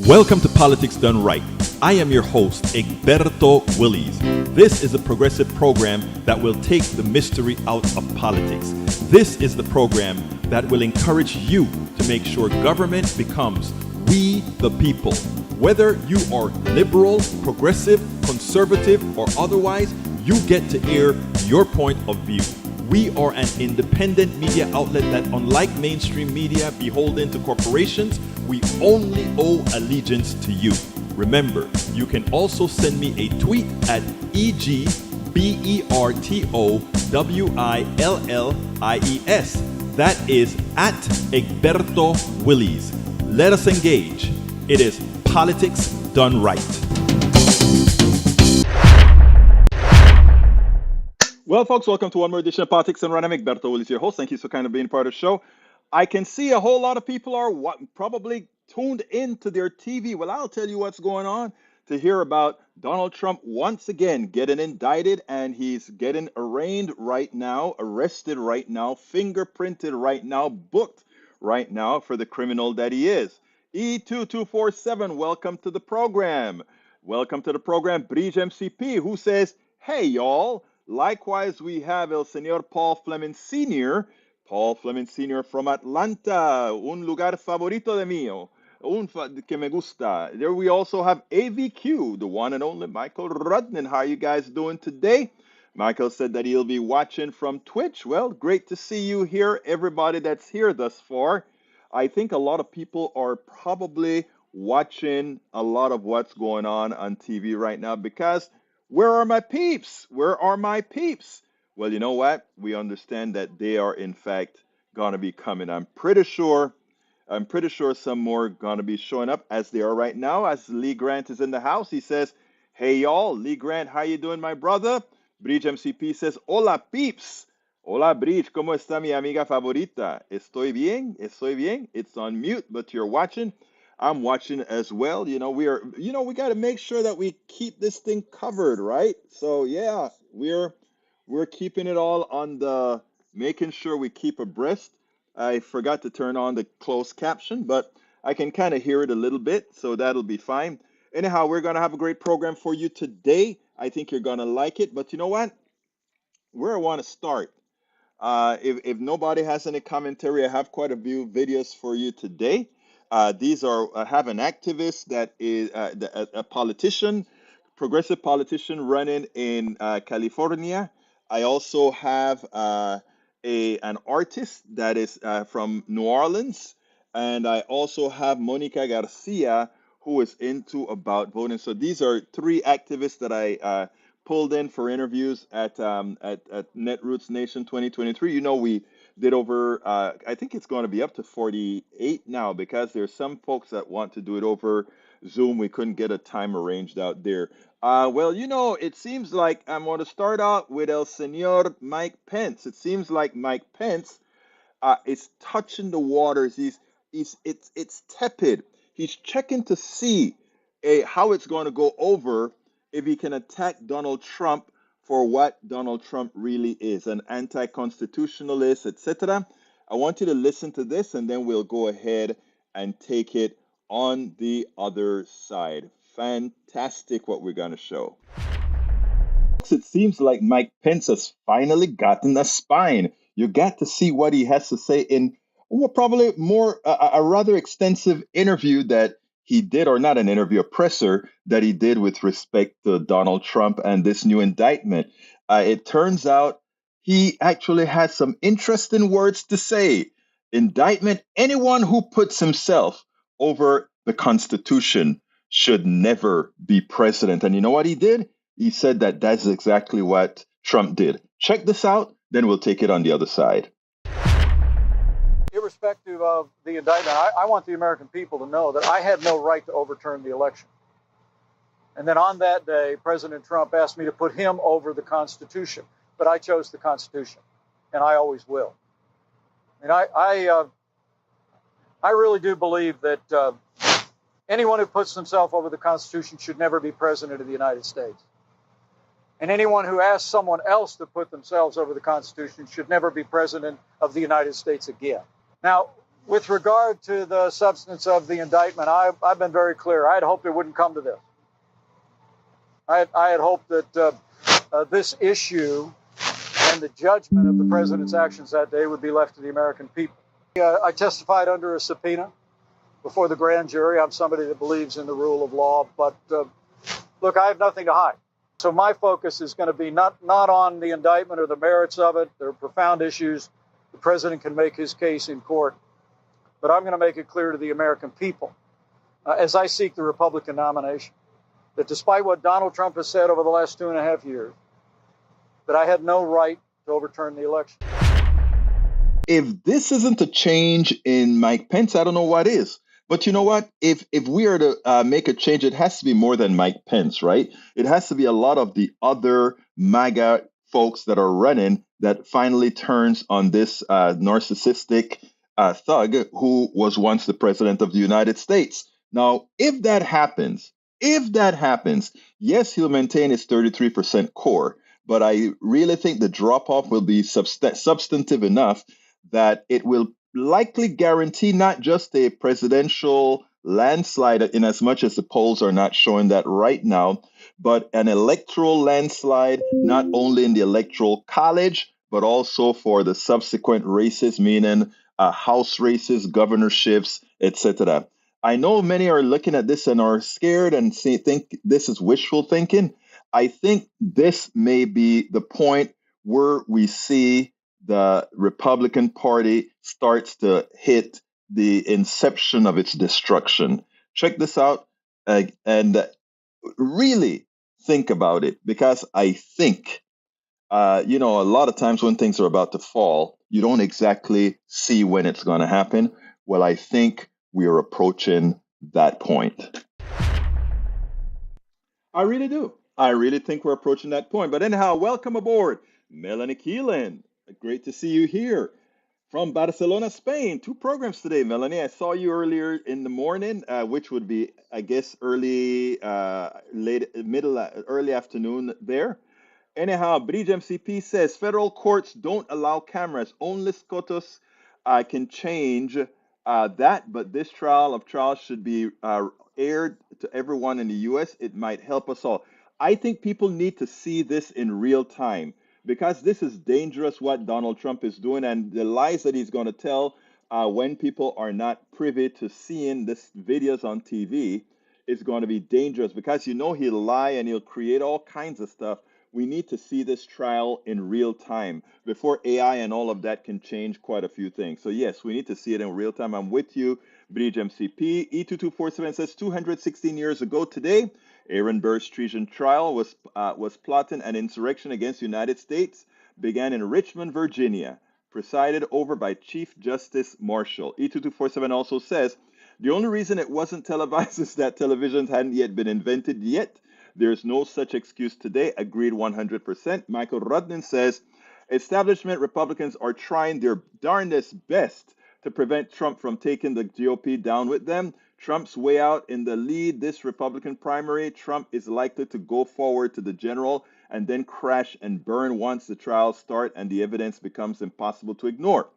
Welcome to Politics Done Right. I am your host, Egberto Willies. This is a progressive program that will take the mystery out of politics. This is the program that will encourage you to make sure government becomes we the people. Whether you are liberal, progressive, conservative, or otherwise, you get to air your point of view. We are an independent media outlet that, unlike mainstream media beholden to corporations, we only owe allegiance to you. Remember, you can also send me a tweet at EGBERTOWILLIES. That is at Egberto Willies. Let us engage. It is Politics Done Right. Well, folks, welcome to one more edition of Politics Done Right. I'm Egberto Willies, your host. Thank you so kind of being part of the show. I can see a whole lot of people are probably tuned into their TV. Well, I'll tell you what's going on to hear about Donald Trump once again getting indicted, and he's getting arraigned right now, arrested right now, fingerprinted right now, booked right now for the criminal that he is. E2247, welcome to the program. Welcome to the program, Bridge MCP, who says, hey, y'all. Likewise, we have El Señor Paul Fleming Sr., Paul Fleming Sr. from Atlanta, un lugar favorito de mío, que me gusta. There we also have AVQ, the one and only Michael Rudnin. How are you guys doing today? Michael said that he'll be watching from Twitch. Well, great to see you here, everybody that's here thus far. I think a lot of people are probably watching a lot of what's going on TV right now because where are my peeps? Where are my peeps? Well, you know what? We understand that they are, in fact, going to be coming. I'm pretty sure some more going to be showing up as they are right now. As Lee Grant is in the house, he says, hey, y'all. Lee Grant, how you doing, my brother? Bridge MCP says, hola, peeps. Hola, Bridge. ¿Cómo está mi amiga favorita? Estoy bien. It's on mute, but you're watching. I'm watching as well. We got to make sure that we keep this thing covered, right? So yeah, we're keeping it all on making sure we keep abreast. I forgot to turn on the closed caption, but I can kind of hear it a little bit, so that'll be fine. Anyhow, we're going to have a great program for you today. I think you're going to like it, but you know what? Where I want to start, if nobody has any commentary, I have quite a few videos for you today. These are, I have an activist that is a politician, progressive politician running in California. I also have an artist that is from New Orleans. And I also have Monica Garcia, who is into about voting. So these are three activists that I pulled in for interviews at Netroots Nation 2023. We did over, I think it's going to be up to 48 now because there's some folks that want to do it over Zoom. We couldn't get a time arranged out there. Well, it seems like I'm going to start out with El Señor Mike Pence. It seems like Mike Pence is touching the waters. It's tepid. He's checking to see how it's going to go over if he can attack Donald Trump for what Donald Trump really is, an anti-constitutionalist, etc. I want you to listen to this, and then we'll go ahead and take it on the other side. Fantastic what we're going to show. It seems like Mike Pence has finally gotten a spine. You got to see what he has to say in probably more a rather extensive interview that he did, or not an interview, a presser that he did with respect to Donald Trump and this new indictment. It turns out he actually has some interesting words to say. Indictment, anyone who puts himself over the Constitution should never be president. And you know what he did? He said that that's exactly what Trump did. Check this out, then we'll take it on the other side. Irrespective of the indictment, I want the American people to know that I had no right to overturn the election. And then on that day, President Trump asked me to put him over the Constitution. But I chose the Constitution, and I always will. And I really do believe that anyone who puts himself over the Constitution should never be president of the United States. And anyone who asks someone else to put themselves over the Constitution should never be president of the United States again. Now, With regard to the substance of the indictment, I've been very clear. I had hoped it wouldn't come to this. I had hoped that this issue and the judgment of the president's actions that day would be left to the American people. I testified under a subpoena before the grand jury. I'm somebody that believes in the rule of law, but look, I have nothing to hide. So my focus is going to be not on the indictment or the merits of it. There are profound issues. The president can make his case in court, but I'm going to make it clear to the American people, as I seek the Republican nomination, that despite what Donald Trump has said over the last 2.5 years, that I had no right to overturn the election. If this isn't a change in Mike Pence, I don't know what is. But you know what? If we are to make a change, it has to be more than Mike Pence, right? It has to be a lot of the other MAGA folks that are running that finally turns on this narcissistic thug who was once the president of the United States. Now, if that happens, yes, he'll maintain his 33% core, but I really think the drop off will be substantive enough that it will likely guarantee not just a presidential landslide, in as much as the polls are not showing that right now, but an electoral landslide, not only in the electoral college, but also for the subsequent races, meaning House races, governorships, etc. I know many are looking at this and are scared and think this is wishful thinking. I think this may be the point where we see the Republican Party starts to hit the inception of its destruction. Check this out and really think about it, because I think, a lot of times when things are about to fall, you don't exactly see when it's going to happen. Well, I think we are approaching that point. I really do. I really think we're approaching that point. But anyhow, welcome aboard, Melanie Keelan. Great to see you here from Barcelona, Spain. 2 programs today, Melanie. I saw you earlier in the morning, which would be, I guess, early, early afternoon there. Anyhow, Bridge MCP says federal courts don't allow cameras. Only SCOTUS can change that, but this trial of trials should be aired to everyone in the US. It might help us all. I think people need to see this in real time, because this is dangerous what Donald Trump is doing, and the lies that he's going to tell when people are not privy to seeing this videos on TV is going to be dangerous, because he'll lie and he'll create all kinds of stuff. We need to see this trial in real time before AI and all of that can change quite a few things. So yes, we need to see it in real time. I'm with you, Bridge MCP. E2247 says 216 years ago today, Aaron Burr's treason trial was plotting an insurrection against the United States, began in Richmond, Virginia, presided over by Chief Justice Marshall. E2247 also says the only reason it wasn't televised is that televisions hadn't yet been invented yet. There's no such excuse today. Agreed 100%. Michael Rudnin says establishment Republicans are trying their darndest best to prevent Trump from taking the GOP down with them. Trump's way out in the lead this Republican primary. Trump is likely to go forward to the general and then crash and burn once the trials start and the evidence becomes impossible to ignore.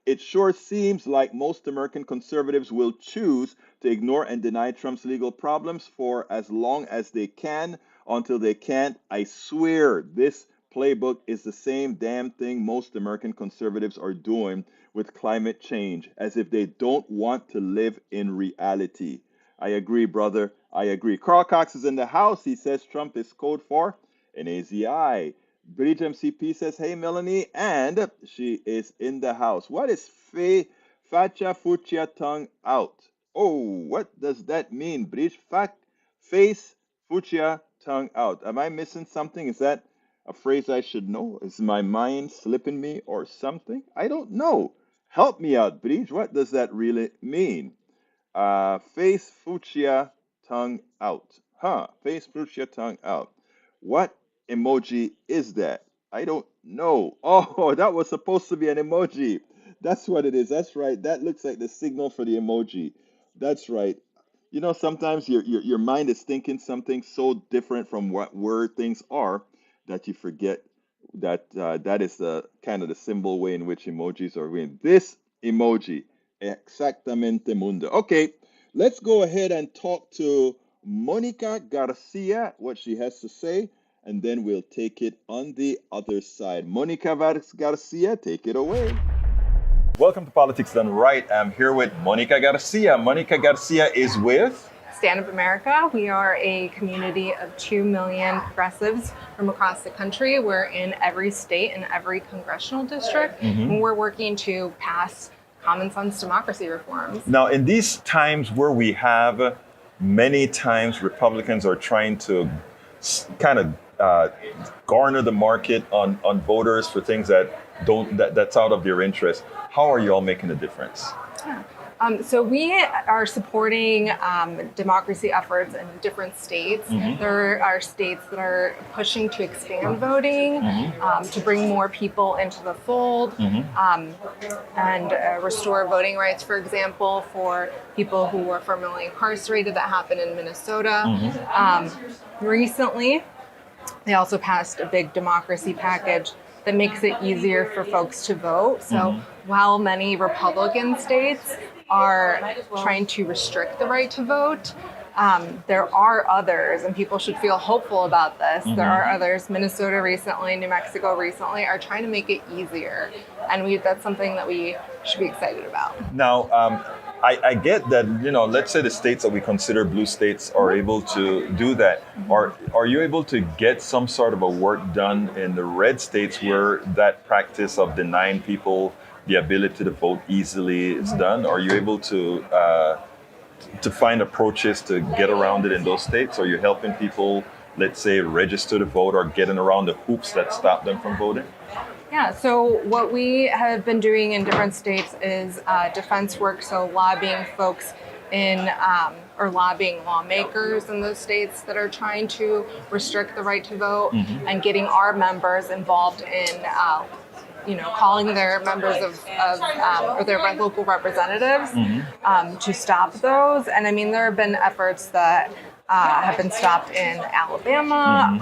It sure seems like most American conservatives will choose to ignore and deny Trump's legal problems for as long as they can until they can't. I swear this playbook is the same damn thing most American conservatives are doing with climate change, as if they don't want to live in reality. I agree, brother. I agree. Carl Cox is in the house. He says Trump is code for an AZI. Bridge MCP says, hey, Melanie, and she is in the house. What is facha fuchsia tongue out? Oh, what does that mean, Bridge? Face fuchsia tongue out. Am I missing something? Is that a phrase I should know? Is my mind slipping me or something? I don't know. Help me out, Bridge. What does that really mean? Face fuchsia tongue out. Face fuchsia tongue out. What emoji is that? I don't know. Oh, that was supposed to be an emoji. That's what it is. That's right. That looks like the signal for the emoji. That's right. Sometimes your mind is thinking something so different from where things are that you forget that that is the kind of the symbol way in which emojis are in. This emoji, Exactamente mundo. Okay, let's go ahead and talk to Monica Garcia, what she has to say, and then we'll take it on the other side. Monica Garcia, take it away. Welcome to Politics Done Right. I'm here with Monica Garcia. Monica Garcia is with Stand Up America. We are a community of 2 million progressives from across the country. We're in every state and every congressional district, and we're working to pass common sense democracy reforms. Now, in these times where we have many times Republicans are trying to kind of garner the market on voters for things that's out of their interest, how are you all making a difference? Yeah. So we are supporting democracy efforts in different states. There are states that are pushing to expand voting, to bring more people into the fold, and restore voting rights, for example, for people who were formerly incarcerated. That happened in Minnesota. Recently, they also passed a big democracy package that makes it easier for folks to vote. So while many Republican states are trying to restrict the right to vote, there are others, and people should feel hopeful about this. There are others, Minnesota recently, New Mexico recently, are trying to make it easier. And that's something that we should be excited about. Now, I get that, let's say the states that we consider blue states are able to do that. Are you able to get some sort of a work done in the red states where that practice of denying people the ability to vote easily is done? Are you able to find approaches to get around it in those states? Are you helping people, let's say, register to vote or getting around the hoops that stop them from voting? Yeah, so what we have been doing in different states is defense work, so lobbying folks or lobbying lawmakers in those states that are trying to restrict the right to vote, and getting our members involved in calling their members or their local representatives to stop those. And I mean, there have been efforts that have been stopped in Alabama.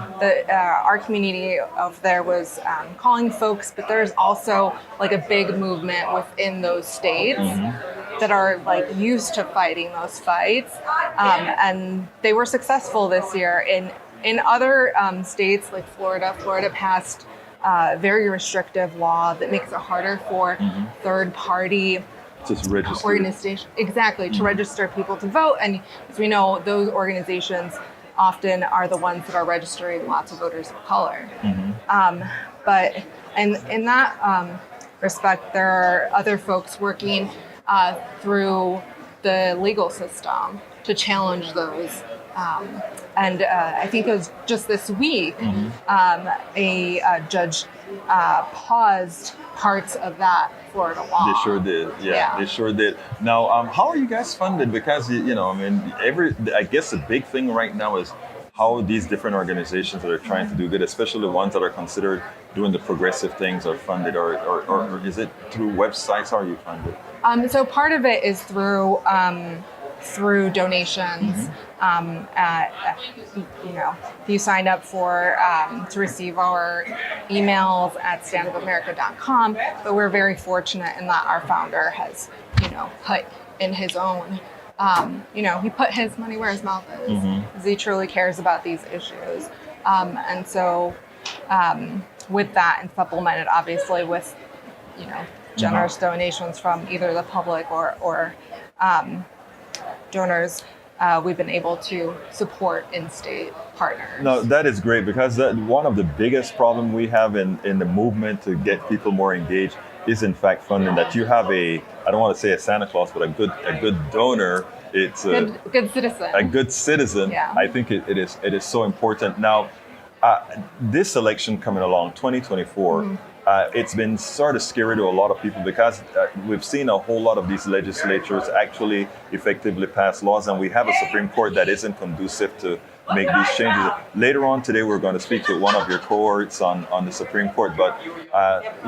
Our community of there was calling folks, but there's also like a big movement within those states that are like used to fighting those fights, and they were successful this year. In other states like Florida passed a very restrictive law that makes it harder for third-party organizations, to register people to vote. And as we know, those organizations often are the ones that are registering lots of voters of color. But in that respect, there are other folks working through the legal system to challenge those. And I think it was just this week, a judge paused parts of that Florida law. They sure did. Yeah, they sure did. Now, how are you guys funded? Because, I guess the big thing right now is how these different organizations that are trying to do good, especially the ones that are considered doing the progressive things, are funded, or is it through websites? How are you funded? So part of it is through donations. If you sign up to receive our emails at standupamerica.com, but we're very fortunate in that our founder has, put in his own, he put his money where his mouth is, because he truly cares about these issues. And so with that, and supplemented obviously with, generous donations from either the public or donors, we've been able to support in-state partners. No, that is great, because one of the biggest problem we have in the movement to get people more engaged is in fact funding. That you have I don't want to say a Santa Claus, but a good donor. It's good citizen. A good citizen. Yeah. I think it is so important. Now, this election coming along, 2024. It's been sort of scary to a lot of people, because we've seen a whole lot of these legislatures actually effectively pass laws, and we have a Supreme Court that isn't conducive to make these changes. Later on today, we're going to speak to one of your cohorts on the Supreme Court, but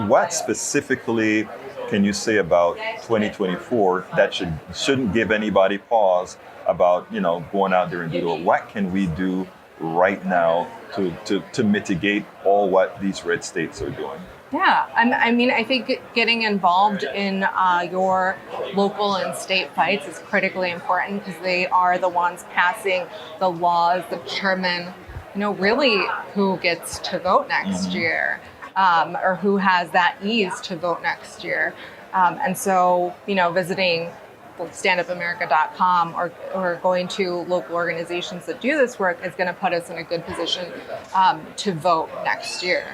what specifically can you say about 2024 that shouldn't give anybody pause about going out there and do it? What can we do right now to mitigate all what these red states are doing? Yeah, I mean, I think getting involved in your local and state fights is critically important because they are the ones passing the laws that determine, really who gets to vote next year, or who has that ease to vote next year. And so, visiting standupamerica.com or going to local organizations that do this work is going to put us in a good position to vote next year.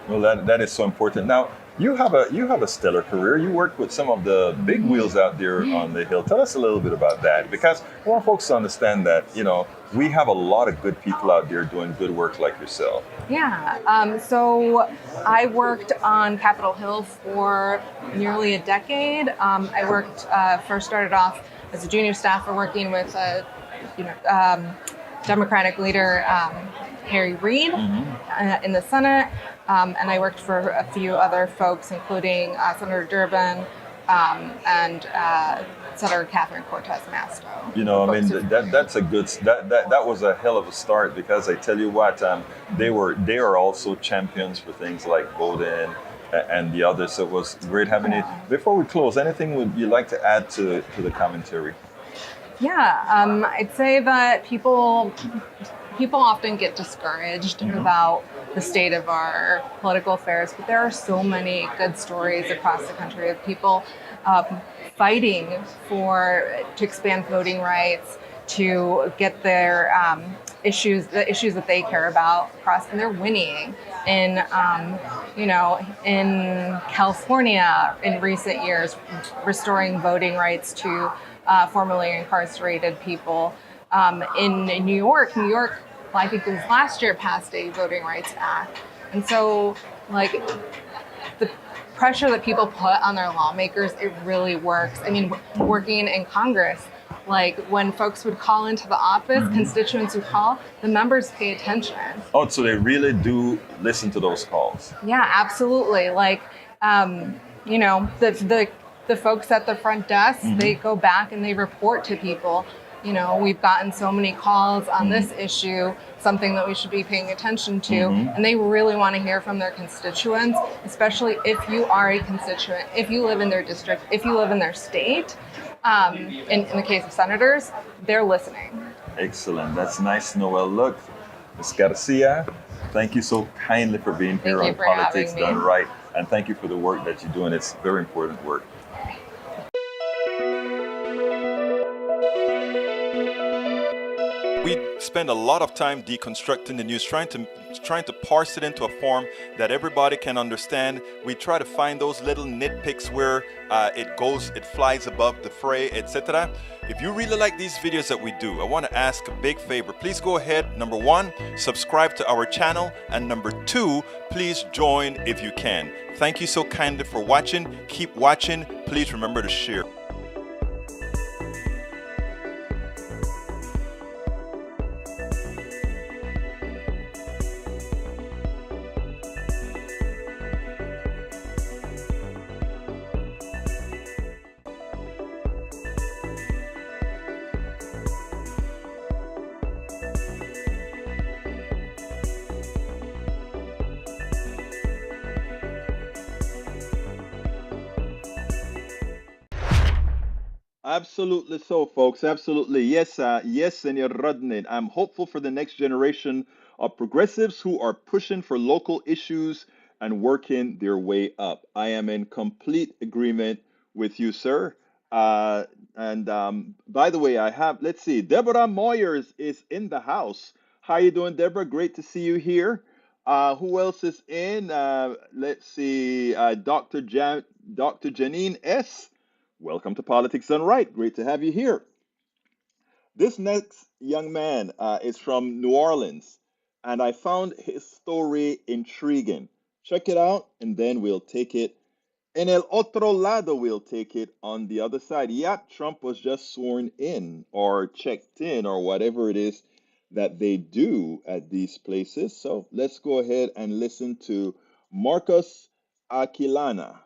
Well, that is so important. Now, you have a stellar career. You worked with some of the big wheels out there on the Hill. Tell us a little bit about that, because I want folks to understand that we have a lot of good people out there doing good work like yourself. Yeah. So I worked on Capitol Hill for nearly a decade. I worked first started off as a junior staffer working with Democratic leader Harry Reid in the Senate. And I worked for a few other folks, including Senator Durbin and Senator Catherine Cortez Masto. That's a good. That was a hell of a start, because I tell you what, they are also champions for things like voting and the others. So it was great having you. Before we close, anything would you like to add to the commentary? Yeah, I'd say that people often get discouraged about the state of our political affairs, but there are so many good stories across the country of people fighting to expand voting rights, to get their the issues that they care about across, and they're winning in in California in recent years, restoring voting rights to formerly incarcerated people. In New York, I think it was last year, passed a Voting Rights Act. And so, the pressure that people put on their lawmakers, it really works. I mean, working in Congress, when folks would call into the office, constituents would call, the members pay attention. Oh, so they really do listen to those calls. Yeah, absolutely. The folks at the front desk, they go back and they report to people. We've gotten so many calls on this issue, something that we should be paying attention to, and they really want to hear from their constituents, especially if you are a constituent, if you live in their district, if you live in their state. In the case of senators, they're listening. Excellent. That's nice, Noel. Look, Ms. Garcia, thank you so kindly for being here on Politics Done Right, and thank you for the work that you're doing. It's very important work. We spend a lot of time deconstructing the news, trying to parse it into a form that everybody can understand. We try to find those little nitpicks where it flies above the fray, etc. If you really like these videos that we do, I want to ask a big favor. Please go ahead, number 1, subscribe to our channel, and number 2, please join if you can. Thank you so kindly for watching. Keep watching. Please remember to share. Absolutely so, folks. Absolutely. Yes, Senor Rodney. I'm hopeful for the next generation of progressives who are pushing for local issues and working their way up. I am in complete agreement with you, sir. And by the way, let's see, Deborah Moyers is in the house. How you doing, Deborah? Great to see you here. Who else is in? Let's see, Dr. Janine S. Welcome to Politics Done Right. Great to have you here. This next young man is from New Orleans, and I found his story intriguing. Check it out, and then we'll take it. En el otro lado, we'll take it on the other side. Yeah, Trump was just sworn in or checked in or whatever it is that they do at these places. So let's go ahead and listen to Marcus Akinlana.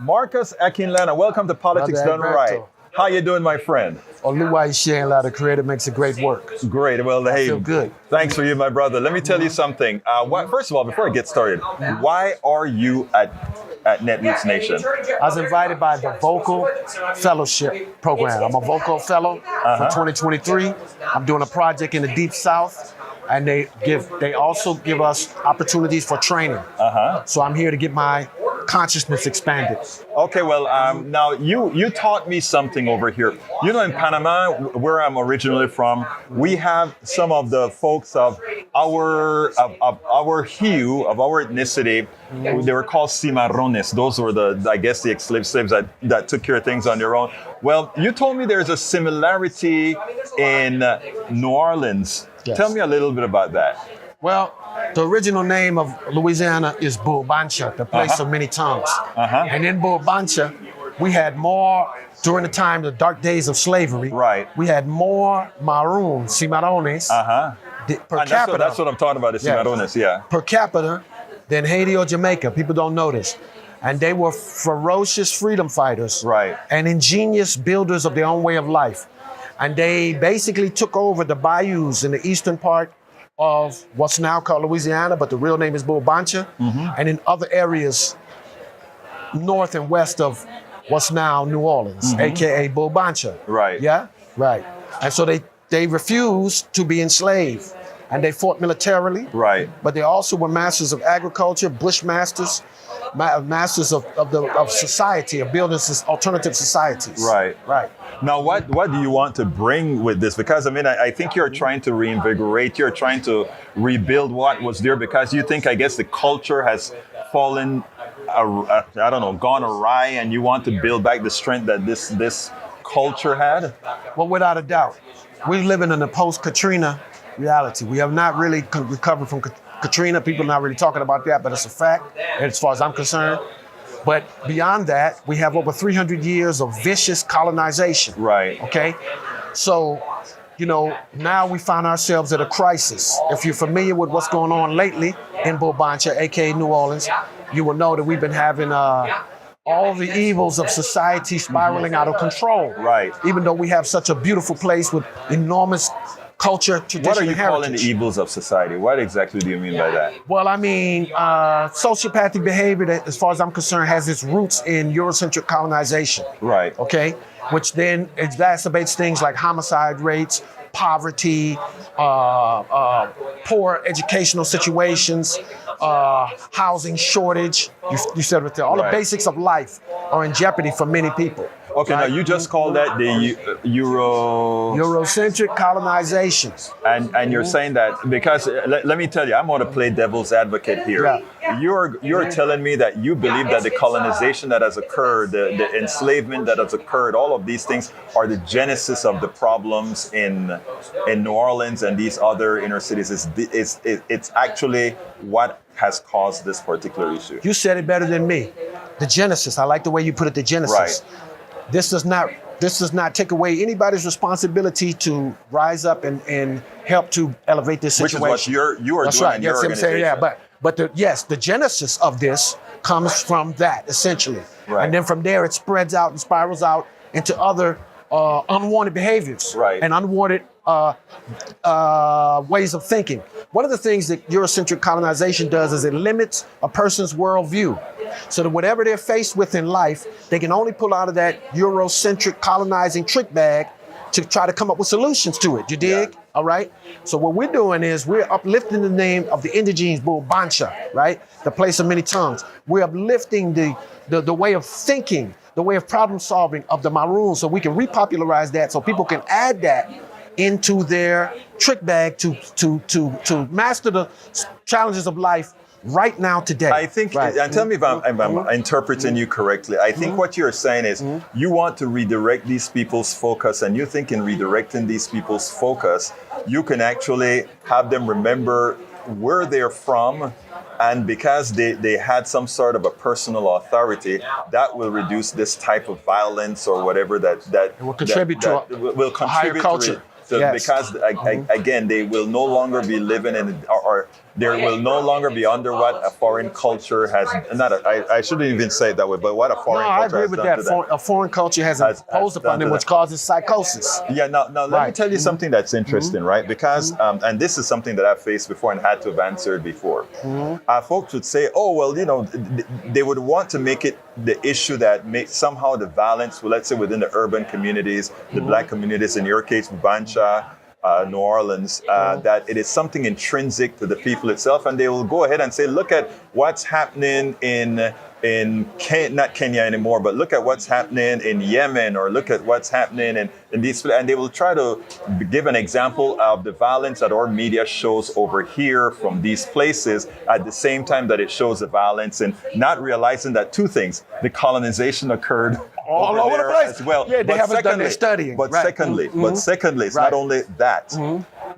Marcus Akinlana, welcome to Politics Done Right. How you doing, my friend? Oluwa Ishienla, the creator, makes a great work. Great. Well, hey, feel good. Thanks for you, my brother. Let me tell you something. First of all, before I get started, why are you at Netroots Nation? I was invited by the Vocal Fellowship Program. I'm a vocal fellow for 2023. I'm doing a project in the Deep South, and they also give us opportunities for training. So I'm here to get my consciousness expanded. Okay, well, now you taught me something over here. You know, in Panama, where I'm originally from, we have some of the folks of our hue, of our ethnicity. They were called cimarrones. Those were I guess the ex-slaves that took care of things on their own. Well, you told me there's a similarity in New Orleans. Yes. Tell me a little bit about that. Well, the original name of Louisiana is Bulbancha, the place of many tongues. And in Bulbancha, we had more, during the time, the dark days of slavery, we had more maroons, cimarrones, per capita. That's what I'm talking about, the cimarrones, per capita than Haiti or Jamaica. People don't know this. And they were ferocious freedom fighters and ingenious builders of their own way of life. And they basically took over the bayous in the eastern part of what's now called Louisiana, but the real name is Bulbancha, and in other areas north and west of what's now New Orleans, aka Bulbancha. And so they refused to be enslaved, and they fought militarily. But they also were masters of agriculture, bushmasters, masters of society, of building alternative societies. Now, what do you want to bring with this? Because, I mean, I think you're trying to reinvigorate, you're trying to rebuild what was there, because you think, I guess, the culture has fallen, gone awry, and you want to build back the strength that this culture had? Well, without a doubt. We're living in a post-Katrina reality. We have not really recovered from Katrina. People are not really talking about that, but it's a fact, as far as I'm concerned. But beyond that, we have over 300 years of vicious colonization. Okay? So, you know, now we find ourselves at a crisis. If you're familiar with what's going on lately in Bulbancha, aka New Orleans, you will know that we've been having all the evils of society spiraling out of control. Even though we have such a beautiful place with enormous culture, tradition, what are you and heritage. calling the evils of society? What exactly do you mean by that? Well, I mean, sociopathic behavior, that, as far as I'm concerned, has its roots in Eurocentric colonization. Okay? Which then exacerbates things like homicide rates, poverty, poor educational situations, housing shortage. You said it there. All the basics of life are in jeopardy for many people. Okay, now you just call that the Eurocentric colonization. And you're saying that because, let me tell you, I'm going to play devil's advocate here. You're telling me that you believe that the colonization that has occurred, the enslavement that has occurred, all of these things are the genesis of the problems in New Orleans and these other inner cities. It's actually what has caused this particular issue. You said it better than me. The genesis. I like the way you put it, the genesis. This does not take away anybody's responsibility to rise up and help to elevate this situation. Which is what you are doing in your organization. But the genesis of this comes from that, essentially. And then from there, it spreads out and spirals out into other unwanted behaviors and unwanted ways of thinking. One of the things that Eurocentric colonization does is it limits a person's worldview. So that whatever they're faced with in life, they can only pull out of that Eurocentric colonizing trick bag to try to come up with solutions to it. You dig? All right? So what we're doing is we're uplifting the name of the indigenes, Bulbancha, right? The place of many tongues. We're uplifting the way of thinking, the way of problem solving of the Maroons, so we can repopularize that so people can add that into their trick bag to master the challenges of life right now, today. I think, and tell me if I'm interpreting you correctly. I think what you're saying is you want to redirect these people's focus, and you think in redirecting these people's focus, you can actually have them remember where they're from, and because they had some sort of a personal authority, that will reduce this type of violence or whatever that will contribute to a higher culture. Because again, they will no longer be living in, or there will no longer be under what a foreign culture has, I shouldn't even say it that way, but what a foreign culture has done to them. A foreign culture has imposed upon them, which causes psychosis. Yeah, now let me tell you something that's interesting, right? Because, and this is something that I've faced before and had to have answered before. Folks would say, oh, well, you know, they would want to make it the issue that makes somehow the violence, well, let's say within the urban communities, the black communities, in your case, Bulbancha, New Orleans, that it is something intrinsic to the people itself, and they will go ahead and say, look at what's happening in not Kenya anymore, but look at what's happening in Yemen, or look at what's happening in these, and they will try to give an example of the violence that our media shows over here from these places at the same time that it shows the violence, and not realizing that two things: the colonization occurred all over the place as well. Yeah, they haven't done their studying. But secondly, it's not only that,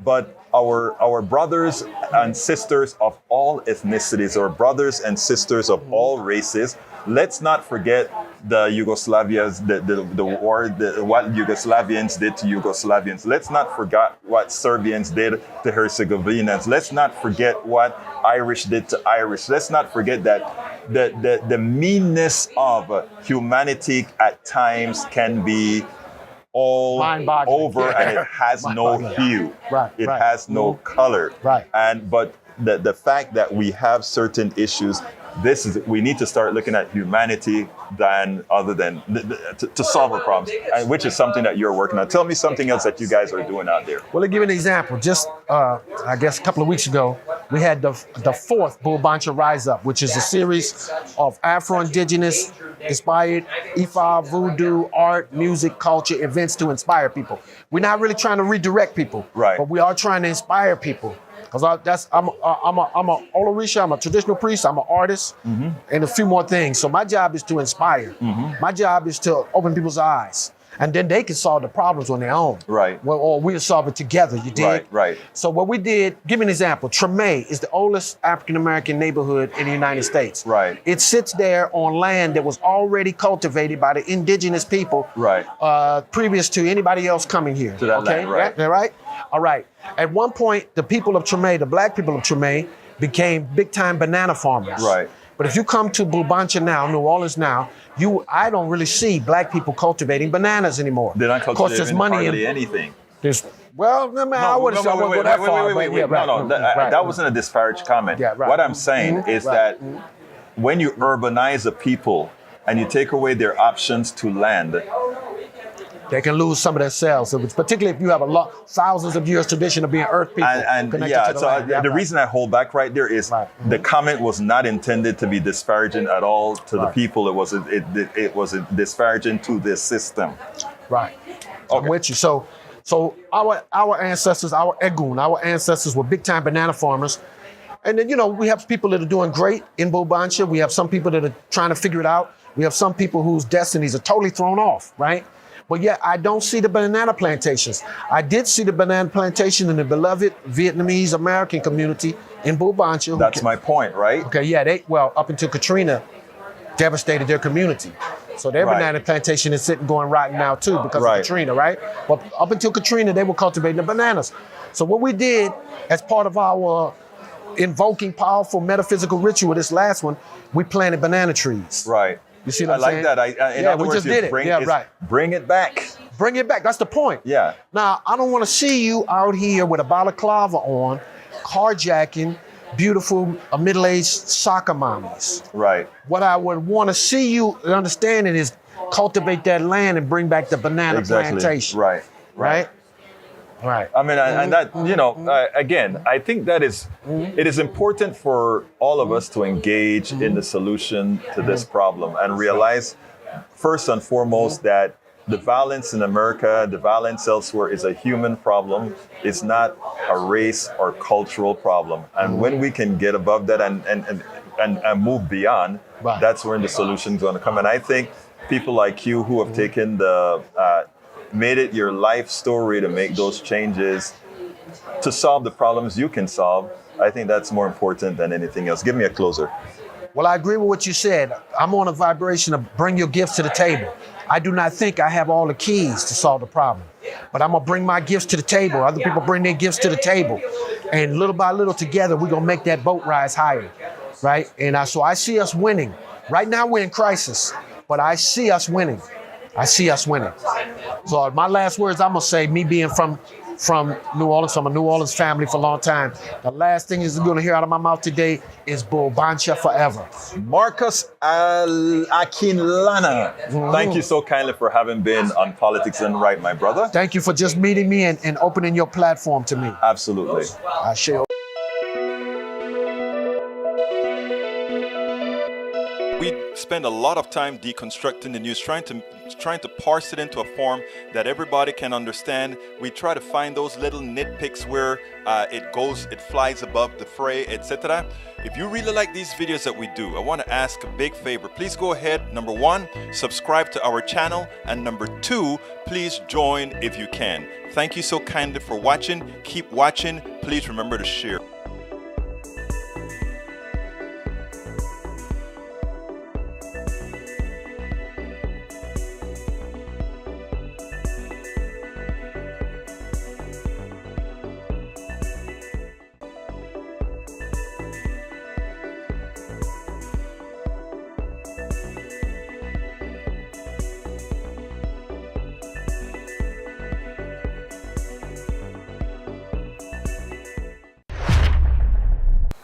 but our brothers and sisters of all ethnicities, or brothers and sisters of all races, let's not forget the Yugoslavians, the war, what Yugoslavians did to Yugoslavians. Let's not forget what Serbians did to Herzegovinians. Let's not forget what Irish did to Irish. Let's not forget that the meanness of humanity at times can be all over, and it has no hue. It has no color. But the fact that we have certain issues, we need to start looking at humanity to solve our problems, and which is something that you're working on. Tell me something else that you guys are doing out there. Well, to give you an example, just I guess a couple of weeks ago, we had the fourth Bulbancha Rise Up, which is a series of Afro-Indigenous inspired Ifa, voodoo, art, music, culture, events to inspire people. We're not really trying to redirect people, but we are trying to inspire people. Because I'm a Olorisha, I'm a traditional priest, I'm an artist, and a few more things. So my job is to inspire. My job is to open people's eyes. And then they can solve the problems on their own. Or we'll solve it together, you dig? So what we did, give me an example. Treme is the oldest African-American neighborhood in the United States. It sits there on land that was already cultivated by the indigenous people previous to anybody else coming here. To that land, right? All right. At one point, the people of Treme, the black people of Treme, became big-time banana farmers. But if you come to Bulbancha now, New Orleans now, I don't really see black people cultivating bananas anymore. They're not cultivating hardly anything. I wouldn't go that far. That wasn't a disparaged comment. What I'm saying is that when you urbanize a people and you take away their options to land, they can lose some of their cells, particularly if you have thousands of years tradition of being earth people. The reason I hold back right there is the comment was not intended to be disparaging at all to the people. It was disparaging to this system. I'm with you. So our ancestors, our Egun, our ancestors were big time banana farmers. And then, we have people that are doing great in Bulbancha. We have some people that are trying to figure it out. We have some people whose destinies are totally thrown off, right? But yet I don't see the banana plantations. I did see the banana plantation in the beloved Vietnamese American community in Bulbancha. That's my point, right? Okay, up until Katrina devastated their community. So their banana plantation is sitting going rotten now too because of Katrina, right? But up until Katrina, they were cultivating the bananas. So what we did as part of our invoking powerful metaphysical ritual, this last one, we planted banana trees. You see what I'm saying? I like that. We just did it. Bring it back. Bring it back. That's the point. Now, I don't want to see you out here with a balaclava on, carjacking beautiful middle-aged soccer mommies. What I would want to see you understanding is cultivate that land and bring back the banana plantation. Right? I mean, and that, again, I think that it is important for all of us to engage in the solution to this problem and realize, first and foremost, that the violence in America, the violence elsewhere is a human problem. It's not a race or cultural problem. And when we can get above that and move beyond, that's when the solution is going to come. And I think people like you who have taken made it your life story to make those changes to solve the problems you can solve, I think that's more important than anything else. Give me a closer. Well, I agree with what you said. I'm on a vibration of bring your gifts to the table. I do not think I have all the keys to solve the problem, but I'm gonna bring my gifts to the table. Other people bring their gifts to the table. And little by little together, we're gonna make that boat rise higher, right? And so I see us winning. Right now we're in crisis, but I see us winning. I see us winning. So my last words, I'm gonna say, me being from New Orleans, from a New Orleans family for a long time, the last thing you're gonna hear out of my mouth today is Bulbancha forever. Marcus Akinlana, thank you so kindly for having been on Politics Done Right, my brother. Thank you for just meeting me and opening your platform to me. Absolutely. I share. We spend a lot of time deconstructing the news, trying to parse it into a form that everybody can understand. We try to find those little nitpicks where it flies above the fray, etc. If you really like these videos that we do, I want to ask a big favor. Please go ahead, number 1, subscribe to our channel, and number 2, please join if you can. Thank you so kindly for watching. Keep watching. Please remember to share.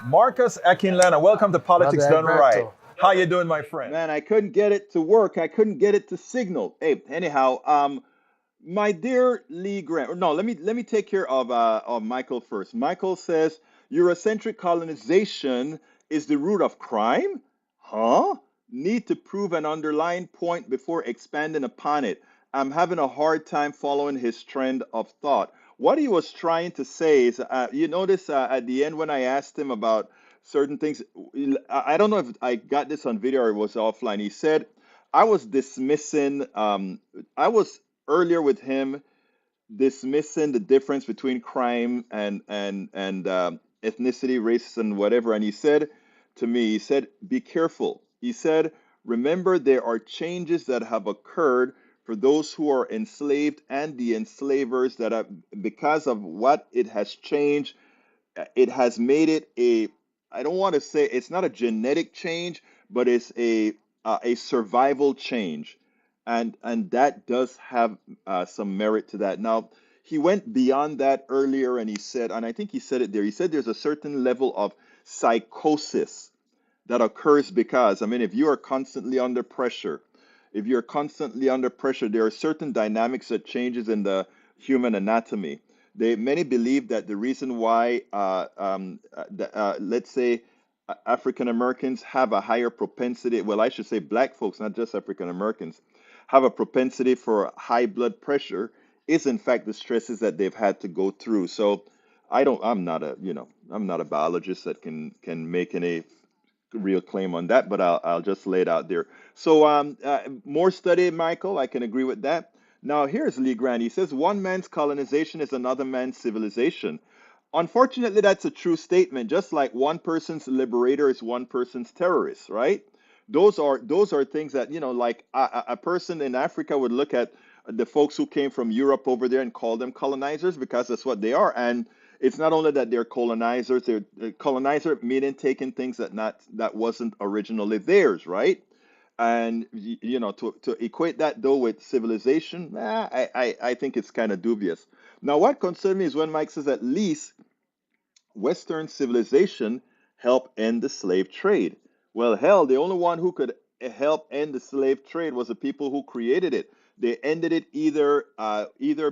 Marcus Akinlana, welcome to Politics Done Right. How you doing, my friend? Man, I couldn't get it to work. I couldn't get it to signal. Hey, anyhow, my dear Lee Grant. No, let me take care of Michael first. Michael says Eurocentric colonization is the root of crime. Huh? Need to prove an underlying point before expanding upon it. I'm having a hard time following his trend of thought. What he was trying to say is, you notice at the end when I asked him about certain things, I don't know if I got this on video or it was offline. He said, I was dismissing, I was earlier with him dismissing the difference between crime and ethnicity, race, and whatever. And he said to me, he said, be careful. He said, remember, there are changes that have occurred for those who are enslaved and the enslavers that are, because of what it has changed, it has made it I don't want to say it's not a genetic change, but it's a survival change. And that does have some merit to that. Now, he went beyond that earlier and he said, and I think he said it there, he said there's a certain level of psychosis that occurs because, I mean, if you are constantly under pressure, there are certain dynamics that changes in the human anatomy. Many believe that the reason why, let's say, African Americans have a higher propensity, well, I should say black folks, not just African Americans, have a propensity for high blood pressure is in fact the stresses that they've had to go through. So I'm not a biologist that can make any real claim on that, but I'll just lay it out there. So more study, Michael, I can agree with that. Now here's Lee Grant. He says one man's colonization is another man's civilization. Unfortunately, that's a true statement. Just like one person's liberator is one person's terrorist, right? Those are things that, like a person in Africa would look at the folks who came from Europe over there and call them colonizers because that's what they are. And it's not only that they're colonizers, they're colonizer meaning taking things that wasn't originally theirs, right? And to equate that though with civilization, I think it's kind of dubious. Now, what concerns me is when Mike says at least Western civilization helped end the slave trade. Well, hell, the only one who could help end the slave trade was the people who created it. They ended it either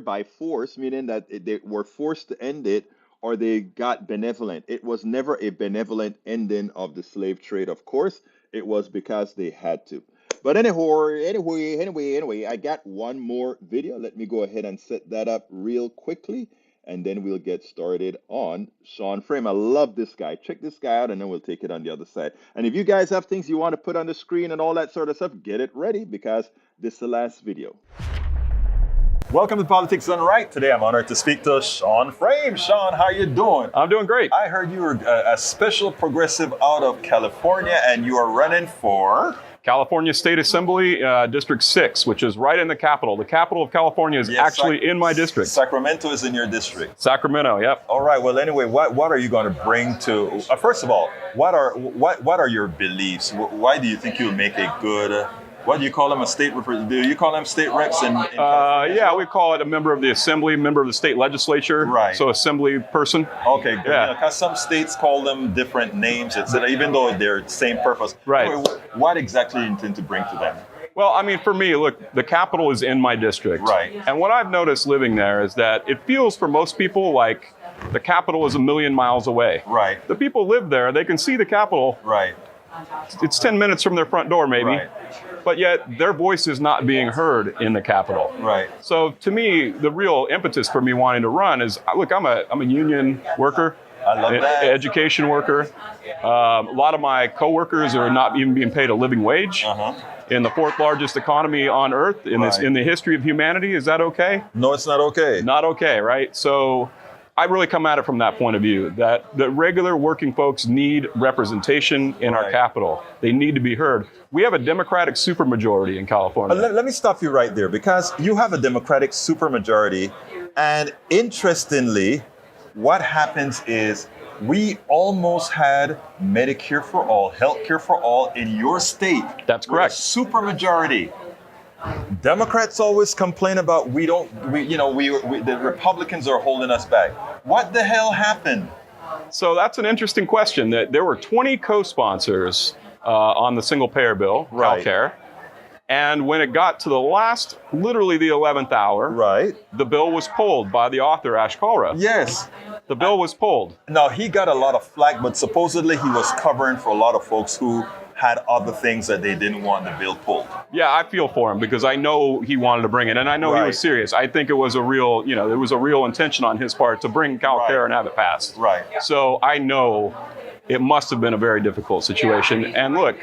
by force, meaning that they were forced to end it, or they got benevolent. It was never a benevolent ending of the slave trade, of course. It was because they had to. But anyway, I got one more video. Let me go ahead and set that up real quickly, and then we'll get started on Sean Frame. I love this guy. Check this guy out, and then we'll take it on the other side. And if you guys have things you want to put on the screen and all that sort of stuff, get it ready because this is the last video. Welcome to Politics Done Right. Today I'm honored to speak to Sean Frame. Sean, how you doing? I'm doing great. I heard you were a special progressive out of California and you are running for... California State Assembly, District 6, which is right in the capital. The capital of California is actually in my district. Sacramento is in your district. Sacramento, yep. All right. Well, anyway, what are you going to bring to? First of all, what are your beliefs? Why do you think you'll make a good? What do you call them? A state rep? Do you call them state reps? Yeah, we call it a member of the assembly, member of the state legislature. Right. So assembly person. Okay, good. Yeah. Because some states call them different names, etc., even though they're the same purpose. Right. What exactly do you intend to bring to them? Well, I mean, for me, look, the capital is in my district. Right. And what I've noticed living there is that it feels for most people like the capital is a million miles away. Right. The people live there, they can see the capital. Right. It's 10 minutes from their front door, maybe. Right. But yet their voice is not being heard in the capital. Right. So to me, the real impetus for me wanting to run is, look, I'm a union worker. I love that. Education worker. A lot of my coworkers are not even being paid a living wage. In the fourth largest economy on earth in the history of humanity. Is that okay? No, it's not okay. Not okay, right? So I really come at it from that point of view, that the regular working folks need representation in our capital. They need to be heard. We have a Democratic supermajority in California. Let me stop you right there, because you have a Democratic supermajority, and interestingly, what happens is we almost had Medicare for all, healthcare for all in your state. That's correct. Supermajority. Democrats always complain about the Republicans are holding us back. What the hell happened? So that's an interesting question. That there were 20 co-sponsors on the single payer bill, healthcare. And when it got to the last, literally the 11th hour, the bill was pulled by the author, Ash Kalra. Yes. The bill was pulled. Now, he got a lot of flack, but supposedly he was covering for a lot of folks who had other things that they didn't want the bill pulled. Yeah, I feel for him because I know he wanted to bring it, and I know he was serious. I think it was a real, there was a real intention on his part to bring CalCare and have it passed. Right. So I know it must have been a very difficult situation. And look,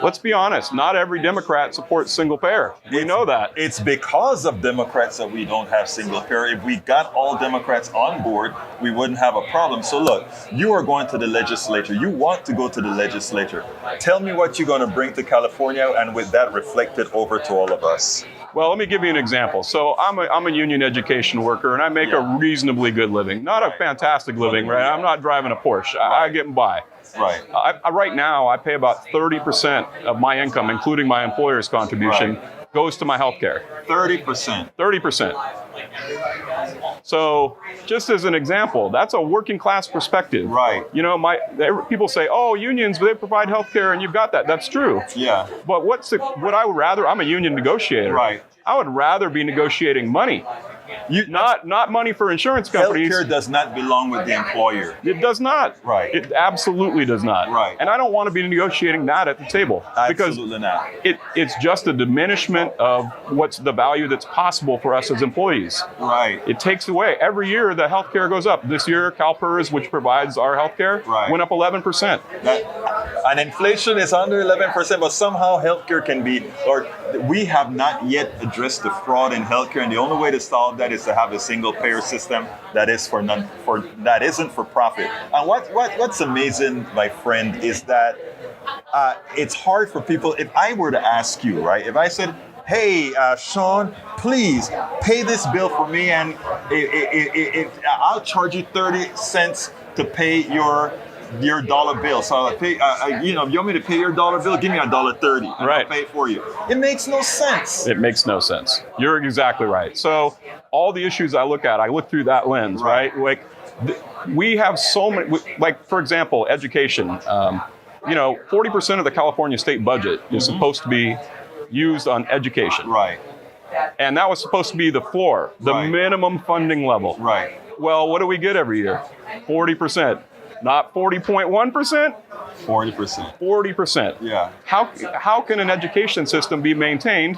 let's be honest, not every Democrat supports single payer. We know that. It's because of Democrats that we don't have single payer. If we got all Democrats on board, we wouldn't have a problem. So look, you are going to the legislature. You want to go to the legislature. Tell me what you're going to bring to California, and with that reflected over to all of us. Well, let me give you an example. So I'm a union education worker, and I make a reasonably good living. Not a fantastic living, right? I'm not driving a Porsche. I get by. Right. Right now, I pay about 30% of my income, including my employer's contribution, goes to my health care. 30%. 30%. So just as an example, that's a working class perspective. Right. People say, oh, unions, they provide health care, and you've got that. That's true. Yeah. But what I would rather, I'm a union negotiator. Right. I would rather be negotiating money. Not money for insurance companies. Healthcare does not belong with the employer. It does not. Right. It absolutely does not. Right. And I don't want to be negotiating that at the table. Absolutely not. It's just a diminishment of what's the value that's possible for us as employees. Right. It takes away. Every year the healthcare goes up. This year, CalPERS, which provides our healthcare, went up 11%. And inflation is under 11%, but somehow healthcare can be, or we have not yet addressed the fraud in healthcare, and the only way to solve that is to have a single payer system that is that isn't for profit. And what's amazing, my friend, is that it's hard for people. If I were to ask you, right, if I said, hey, Sean, please pay this bill for me, and I'll charge you 30 cents to pay your dollar bill. So I'll pay, you want me to pay your dollar bill? Give me $1.30 and I'll pay it for you. It makes no sense. It makes no sense. You're exactly right. So all the issues I look through that lens, right? Like we have so many, like for example, education. 40% of the California state budget is supposed to be used on education. Right. And that was supposed to be the floor, the minimum funding level. Right. Well, what do we get every year? 40%. Not 40.1%? 40%. 40%. Yeah. How can an education system be maintained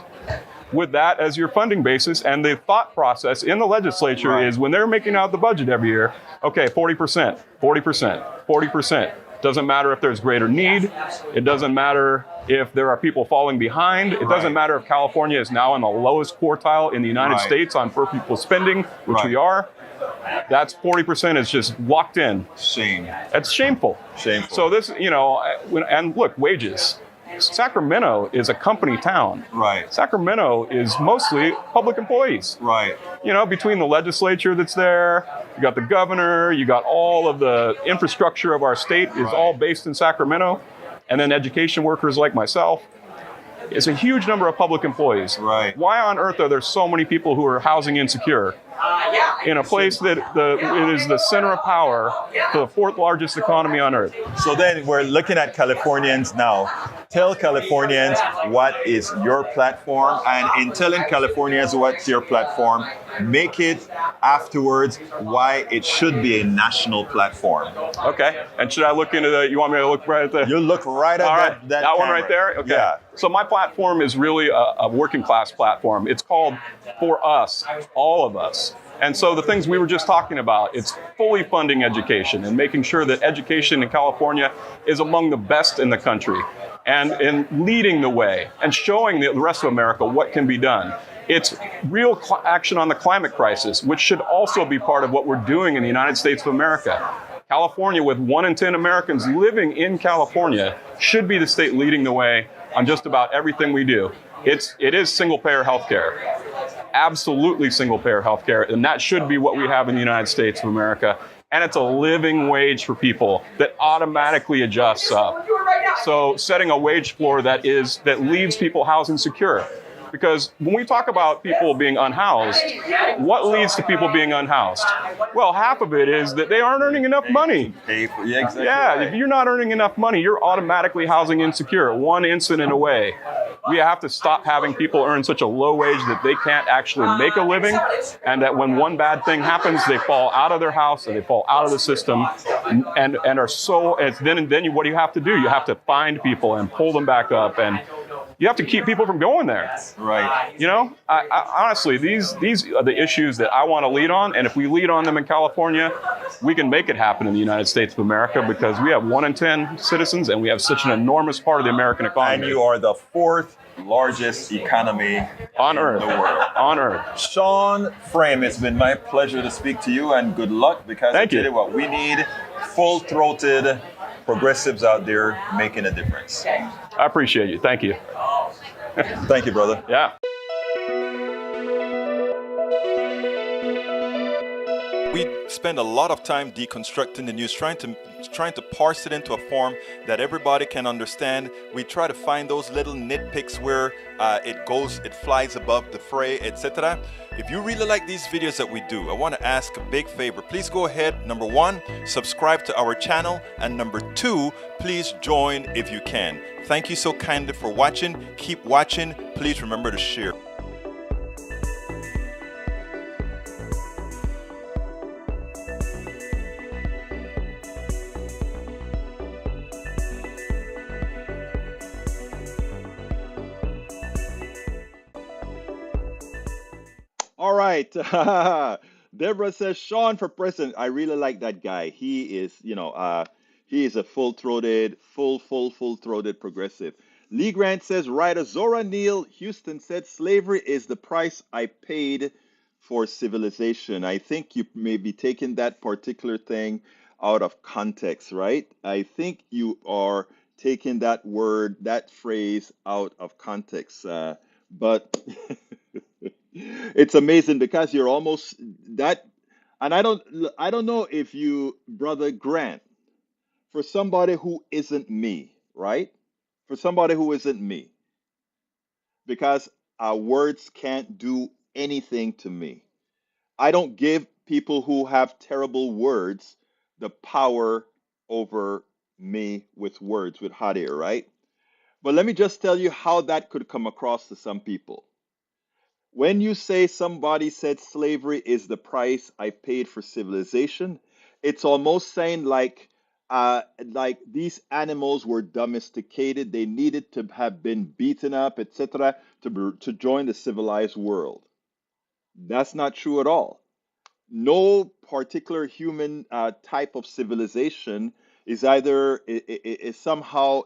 with that as your funding basis? And the thought process in the legislature is when they're making out the budget every year, okay, 40%, 40%, 40%. Doesn't matter if there's greater need. It doesn't matter if there are people falling behind. It doesn't matter if California is now in the lowest quartile in the United States on per pupil spending, which we are. That's 40% is just locked in. Shame. That's shameful. Shameful. So this, and look, wages. Sacramento is a company town. Right. Sacramento is mostly public employees. Right. You know, between the legislature that's there, you got the governor, you got all of the infrastructure of our state is all based in Sacramento, and then education workers like myself. It's a huge number of public employees. Right. Why on earth are there so many people who are housing insecure in a place that it is the center of power for the fourth largest economy on earth? So then we're looking at Californians now. Tell Californians what is your platform, and in telling Californians what's your platform, make it afterwards why it should be a national platform. Okay. And should I look into you want me to look right at the... You look right at All right. that one camera. right there? Okay. Yeah. So my platform is really a working class platform. It's called For Us, All of Us. And so the things we were just talking about, it's fully funding education and making sure that education in California is among the best in the country, and leading the way and showing the rest of America what can be done. It's real action on the climate crisis, which should also be part of what we're doing in the United States of America. California, with 1 in 10 Americans living in California, should be the state leading the way on just about everything we do. It is single-payer healthcare. Absolutely single-payer healthcare, and that should be what we have in the United States of America. And it's a living wage for people that automatically adjusts up. So setting a wage floor that leaves people housing secure. Because when we talk about people being unhoused, what leads to people being unhoused? Well, half of it is that they aren't earning enough money. If you're not earning enough money, you're automatically housing insecure, one incident away. We have to stop having people earn such a low wage that they can't actually make a living, and that when one bad thing happens, they fall out of their house and they fall out of the system, and are so. Then what do you have to do? You have to find people and pull them back up, and you have to keep people from going there. Right. You know, I honestly, these are the issues that I want to lead on, and if we lead on them in California, we can make it happen in the United States of America, because we have 1 in 10 citizens, and we have such an enormous part of the American economy. And you are the 4th largest economy on earth. In the world. On earth. Sean Frame, it's been my pleasure to speak to you, and good luck, because Thank you. What we need, full-throated progressives out there making a difference. I appreciate you. Thank you. Thank you, brother. Yeah. We spend a lot of time deconstructing the news, trying to parse it into a form that everybody can understand. We try to find those little nitpicks where it flies above the fray, etc. If you really like these videos that we do, I want to ask a big favor. Please go ahead, number 1, subscribe to our channel, and number 2, please join if you can. Thank you so kindly for watching. Keep watching. Please remember to share. All right. Deborah says, Sean for president. I really like that guy. He is, he is a full-throated progressive. Lee Grant says, writer Zora Neale Houston said, slavery is the price I paid for civilization. I think you may be taking that particular thing out of context, right? I think you are taking that word, that phrase out of context. But it's amazing, because you're almost that, and I don't know if you, brother Grant, for somebody who isn't me, right? For somebody who isn't me, because our words can't do anything to me. I don't give people who have terrible words the power over me with words, with hot air, right? But let me just tell you how that could come across to some people. When you say somebody said slavery is the price I paid for civilization, it's almost saying like these animals were domesticated, they needed to have been beaten up, etc., to join the civilized world. That's not true at all. No particular human type of civilization is either somehow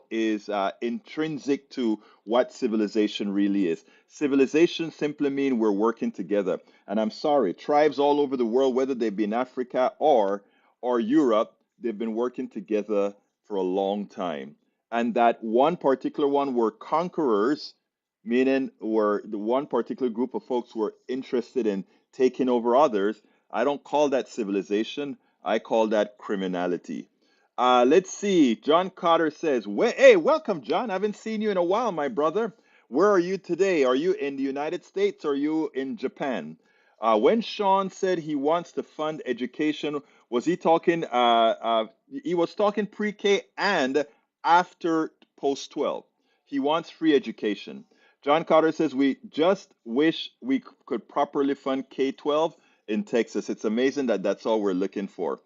intrinsic to what civilization really is. Civilization simply means we're working together. And I'm sorry, tribes all over the world, whether they be in Africa or Europe, they've been working together for a long time. and that one particular one were conquerors, meaning were the one particular group of folks were interested in taking over others. I don't call that civilization. I call that criminality. Let's see. John Carter says, "Hey, welcome, John. I haven't seen you in a while, my brother. Where are you today? Are you in the United States or are you in Japan?" When Sean said he wants to fund education, was he talking? He was talking pre-K and after post 12. He wants free education. John Carter says, "We just wish we could properly fund K 12 in Texas. It's amazing that that's all we're looking for."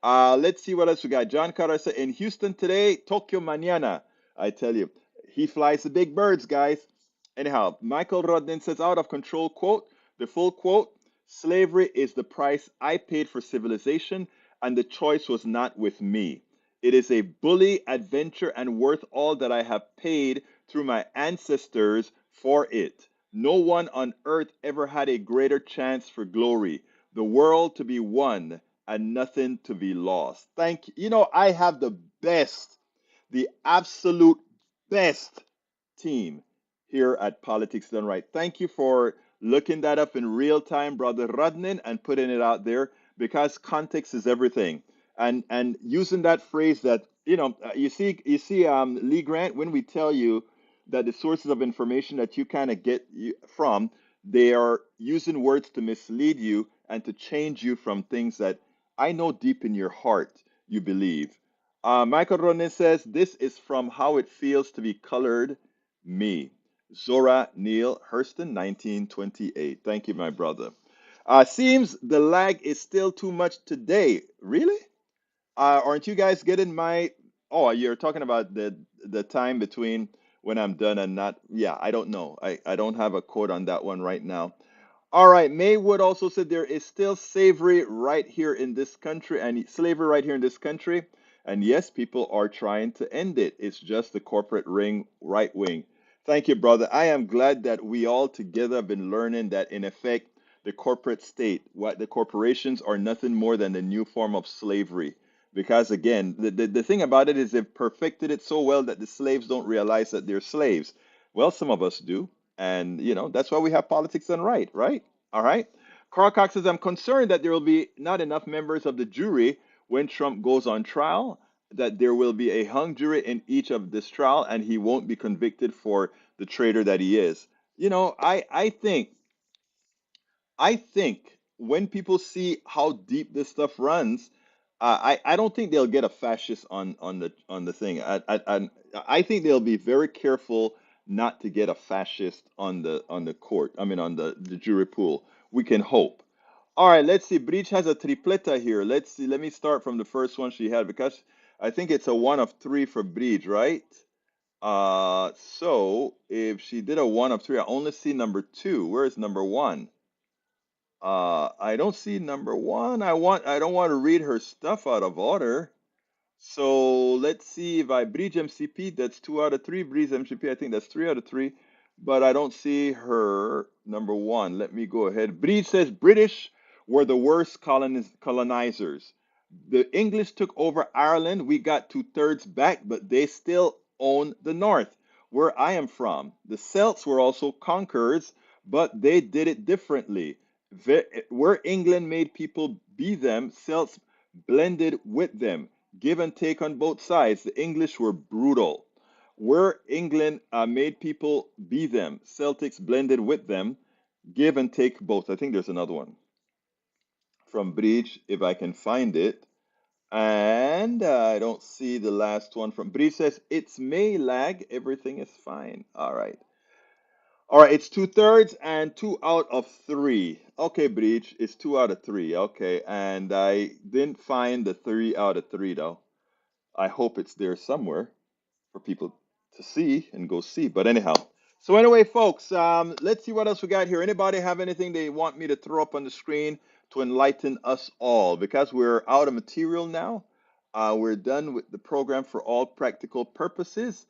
Let's see what else we got. John Carter said, "In Houston today, Tokyo mañana." I tell you, he flies the big birds, guys. Anyhow, Michael Rodden says, "Out of control," quote, the full quote, "Slavery is the price I paid for civilization, and the choice was not with me. It is a bully adventure and worth all that I have paid through my ancestors for it. No one on earth ever had a greater chance for glory, the world to be won and nothing to be lost." Thank you. You know, I have the absolute best team here at Politics Done Right. Thank you for looking that up in real time, Brother Rudnin, and putting it out there because context is everything. And using that phrase that Lee Grant, when we tell you that the sources of information that you kind of get from, they are using words to mislead you and to change you from things that I know deep in your heart you believe. Michael Ronen says, "This is from how it feels to be colored me." Zora Neale Hurston, 1928. Thank you, my brother. Seems the lag is still too much today. Really? Aren't you guys getting my? Oh, you're talking about the time between when I'm done and not. Yeah, I don't know. I don't have a quote on that one right now. All right. Maywood also said there is still slavery right here in this country, and slavery right here in this country. And yes, people are trying to end it. It's just the corporate ring right wing. Thank you, brother. I am glad that we all together have been learning that in effect, the corporate state, what the corporations are nothing more than the new form of slavery. Because again, the thing about it is they've perfected it so well that the slaves don't realize that they're slaves. Well, some of us do. And, that's why we have politics done right, right? All right. Carl Cox says, "I'm concerned that there will be not enough members of the jury when Trump goes on trial, that there will be a hung jury in each of this trial, and he won't be convicted for the traitor that he is." I think when people see how deep this stuff runs, I don't think they'll get a fascist on the thing. I think they'll be very careful not to get a fascist on the court. I mean, on the jury pool. We can hope. All right, let's see. Breach has a tripleta here. Let's see. Let me start from the first one she had because I think it's a one of three for Breach, right? So if she did a one of three, I only see number two. Where is number one? I don't see number one. I don't want to read her stuff out of order. So let's see if I Breach MCP, that's two out of three. Breach MCP, I think that's three out of three. But I don't see her number one. Let me go ahead. Breach says British were the worst colonizers. The English took over Ireland. We got two-thirds back, but they still own the north, where I am from. The Celts were also conquerors, but they did it differently. Where England made people be them, Celts blended with them. Give and take on both sides. The English were brutal. Where England made people be them, Celtics blended with them. Give and take both. I think there's another one from Breach, if I can find it. And I don't see the last one from Breach says, "It's May lag. Everything is fine." All right. All right, it's two-thirds and two out of three. Okay, Breach, it's two out of three. Okay, and I didn't find the three out of three though. I hope it's there somewhere for people to see and go see. But anyhow, so anyway, folks, let's see what else we got here. Anybody have anything they want me to throw up on the screen to enlighten us all? Because we're out of material now. We're done with the program for all practical purposes.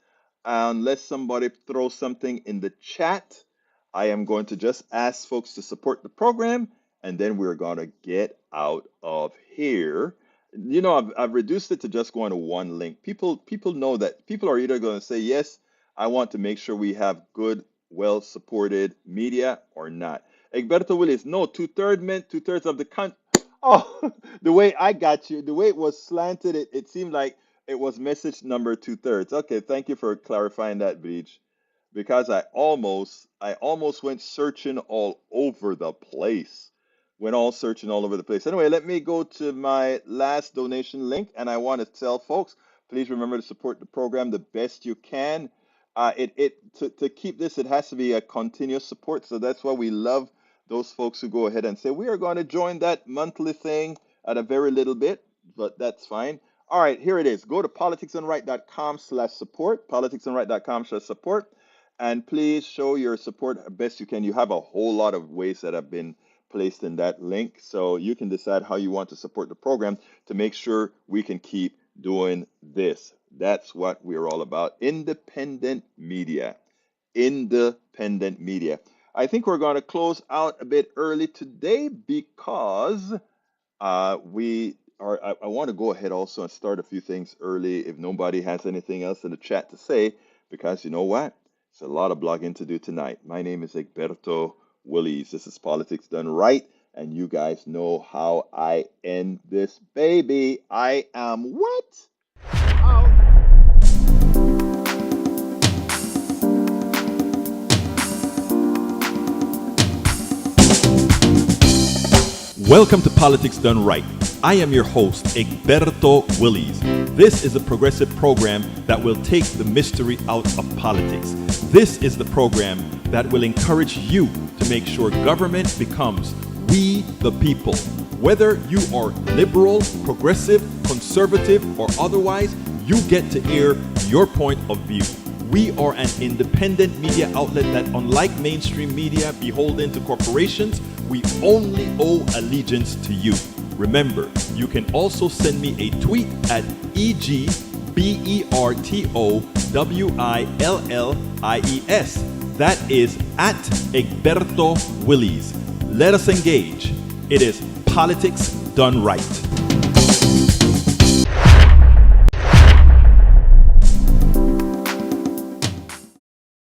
Unless somebody throws something in the chat, I am going to just ask folks to support the program, and then we're going to get out of here. You know, I've reduced it to just going to one link. People know that people are either going to say, yes, I want to make sure we have good, well-supported media or not. Egberto Willis, no, two-thirds meant two-thirds of the country. Oh, the way I got you, the way it was slanted, it seemed like it was message number two-thirds. Okay, thank you for clarifying that, Beach, because I almost went searching all over the place. Went all searching all over the place. Anyway, let me go to my last donation link, and I want to tell folks, please remember to support the program the best you can. To keep this, it has to be a continuous support. So that's why we love those folks who go ahead and say, we are going to join that monthly thing at a very little bit, but that's fine. All right, here it is. Go to politicsandright.com/support, politicsandright.com/support, and please show your support best you can. You have a whole lot of ways that have been placed in that link, so you can decide how you want to support the program to make sure we can keep doing this. That's what we're all about. Independent media. Independent media. I think we're going to close out a bit early today because I want to go ahead also and start a few things early if nobody has anything else in the chat to say, because you know what? It's a lot of blogging to do tonight. My name is Egberto Willis. This is Politics Done Right, and you guys know how I end this baby. I am what? Out. Welcome to Politics Done Right. I am your host, Egberto Willis. This is a progressive program that will take the mystery out of politics. This is the program that will encourage you to make sure government becomes we the people. Whether you are liberal, progressive, conservative, or otherwise, you get to air your point of view. We are an independent media outlet that, unlike mainstream media beholden to corporations, we only owe allegiance to you. Remember, you can also send me a tweet at EGBERTOWILLIES. That is at Egberto Willis. Let us engage. It is Politics Done Right.